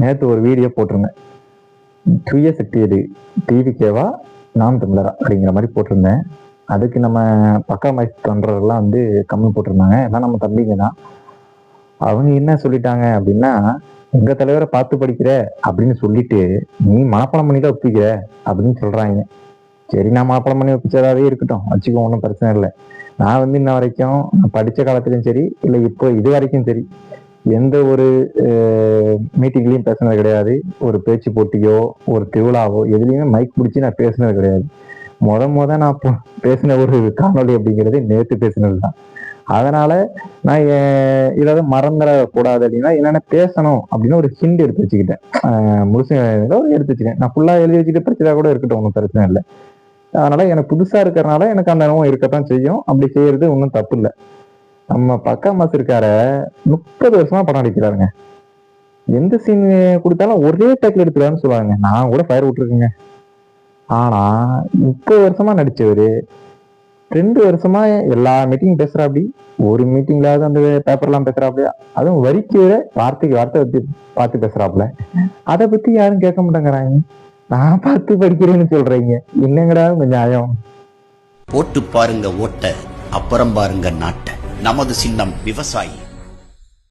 நேற்று ஒரு வீடியோ போட்டிருந்தேன். தூய சக்தி எது, டிவிகேவா நாம் தமிழரா அப்படிங்கிற மாதிரி போட்டிருந்தேன். அதுக்கு நம்ம பக்கா மைக் தொண்டர்கள்லாம் வந்து கமெண்ட் போட்டிருந்தாங்க. எல்லாம் நம்ம தம்பிங்க தான். அவங்க என்ன சொல்லிட்டாங்க அப்படின்னா, எங்க தலைவரை பார்த்து படிக்கிற அப்படின்னு சொல்லிட்டு நீ மனப்பாடம் பண்ணி தான் ஒப்பிக்கிற அப்படின்னு சொல்றாங்க. சரி, நான் மனப்பாடம் பண்ணி ஒப்பிச்சதாவே இருக்கட்டும், வச்சுக்கோ, ஒன்றும் பிரச்சனை இல்லை. நான் வந்து இன்ன வரைக்கும் நான் படித்த காலத்துலையும் சரி, இல்லை இப்போ இது வரைக்கும் சரி, எந்த ஒரு மீட்டிங்லையும் பேசுனது கிடையாது. ஒரு பேச்சு போட்டியோ ஒரு திருவிழாவோ எதுலையுமே மைக் பிடிச்சி நான் பேசுனது கிடையாது. நான் பேசின ஒரு காணொலி அப்படிங்கிறது நேற்று பேசினது தான். அதனால நான் ஏதாவது மறந்துடக்கூடாது அப்படின்னா என்னென்ன பேசணும் அப்படின்னு ஒரு ஹிண்ட் எடுத்து வச்சுக்கிட்டேன். முழுசு எடுத்து வச்சுக்கேன். நான் ஃபுல்லா எழுதி வச்சுட்டு படிச்சதா கூட இருக்கட்டும், ஒன்றும் பிரச்சனை இல்லை. அதனால எனக்கு புதுசா இருக்கிறனால எனக்கு அந்த அனுபவம் இருக்கத்தான் செய்யும். அப்படி செய்யறது ஒன்றும் தப்பு இல்லை. நம்ம பக்கா மாசு இருக்கார 30 வருஷமா படம் நடிக்கிறாருங்க. எந்த சீன் கொடுத்தாலும் ஒரே டேக்ல எடுத்துறான்னு சொல்லுவாங்க. நான் கூட ஃபயர் விட்டுருக்கேங்க. ஆனா 30 வருஷமா நடிச்சவரு 2 வருஷமா எல்லா மீட்டிங் பேசுறாப்படி. ஒரு மீட்டிங்லாவது அந்த பேப்பர்லாம் பேசுறாப்ல. அதுவும் வரிக்கு வார்த்தைக்கு வார்த்தை வச்சு பார்த்து பேசுறாப்ல. அதை பத்தி யாரும் கேட்க மாட்டேங்கிறாங்க. நான் பார்த்து படிக்கிறேன்னு சொல்றீங்க, என்னங்கடா உங்க நியாயம்? போட்டு பாருங்க ஓட்ட, அப்புறம் பாருங்க நாட்டை. நமது சின்னம் விவசாயி.